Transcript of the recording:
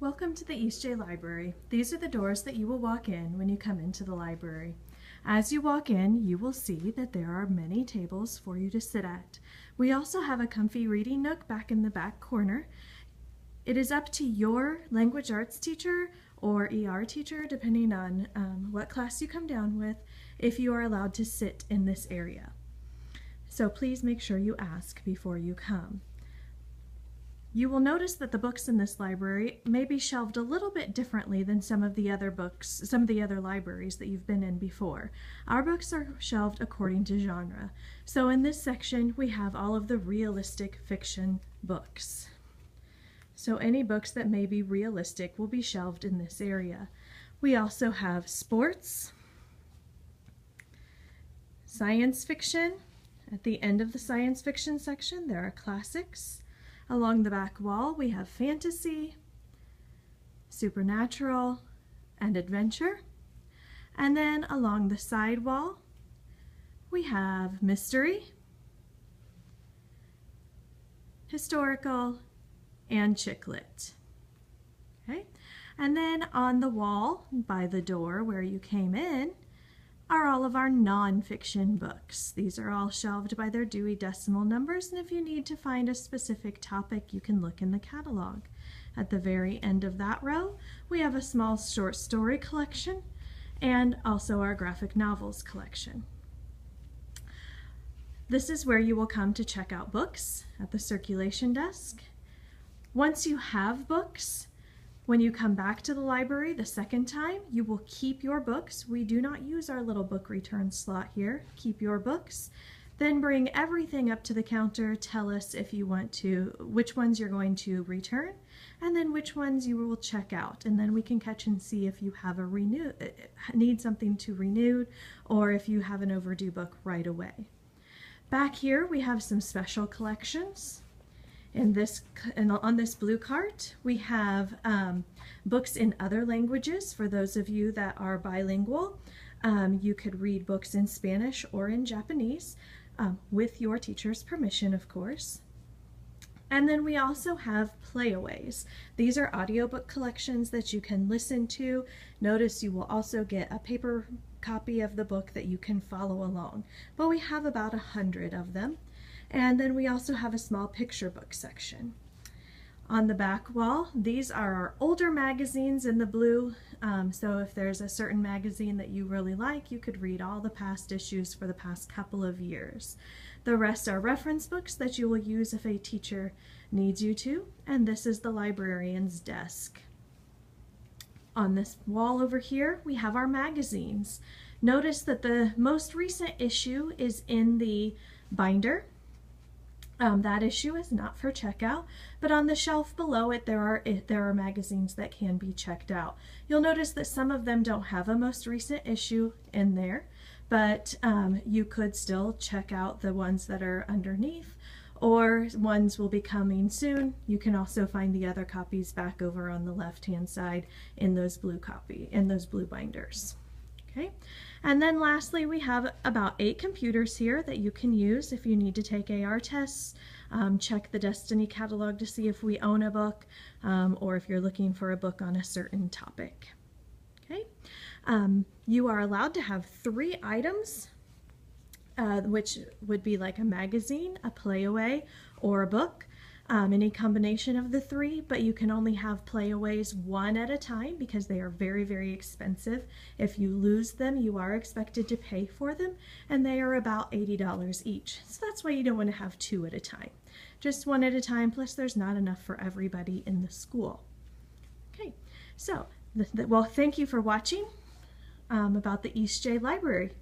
Welcome to the East J Library. These are the doors that you will walk in when you come into the library. As you walk in, you will see that there are many tables for you to sit at. We also have a comfy reading nook back in the back corner. It is up to your language arts teacher or ER teacher, depending on what class you come down with, if you are allowed to sit in this area. So please make sure you ask before you come. You will notice that the books in this library may be shelved a little bit differently than some of the other libraries that you've been in before. Our books are shelved according to genre. So in this section, we have all of the realistic fiction books. So any books that may be realistic will be shelved in this area. We also have sports, science fiction. At the end of the science fiction section, there are classics. Along the back wall, we have fantasy, supernatural, and adventure. And then along the side wall, we have mystery, historical, and chick lit. Okay? And then on the wall by the door where you came in are all of our nonfiction books. These are all shelved by their Dewey Decimal numbers, and if you need to find a specific topic, you can look in the catalog. At the very end of that row, we have a small short story collection and also our graphic novels collection. This is where you will come to check out books at the circulation desk. Once you have books, when you come back to the library the second time, you will keep your books. We do not use our little book return slot here. Keep your books. Then bring everything up to the counter. Tell us if you want to, which ones you're going to return, and then which ones you will check out. And then we can catch and see if you have need something to renew, or if you have an overdue book right away. Back here we have some special collections. On this blue cart, we have books in other languages. For those of you that are bilingual, you could read books in Spanish or in Japanese with your teacher's permission, of course. And then we also have playaways. These are audiobook collections that you can listen to. Notice you will also get a paper copy of the book that you can follow along. But we have about 100 of them. And then we also have a small picture book section. On the back wall, these are our older magazines in the blue. So if there's a certain magazine that you really like, you could read all the past issues for the past couple of years. The rest are reference books that you will use if a teacher needs you to. And this is the librarian's desk. On this wall over here, we have our magazines. Notice that the most recent issue is in the binder. That issue is not for checkout, but on the shelf below it there are magazines that can be checked out. You'll notice that some of them don't have a most recent issue in there, but you could still check out the ones that are underneath, or ones will be coming soon. You can also find the other copies back over on the left-hand side in those blue binders. Okay, and then lastly, we have about 8 computers here that you can use if you need to take AR tests, check the Destiny catalog to see if we own a book, or if you're looking for a book on a certain topic. Okay, you are allowed to have 3 items, which would be like a magazine, a playaway, or a book. Any combination of the 3, but you can only have playaways 1 at a time because they are very, very expensive. If you lose them, you are expected to pay for them, and they are about $80 each. So that's why you don't want to have 2 at a time. Just 1 at a time, plus there's not enough for everybody in the school. Okay, so, well, thank you for watching about the East J Library.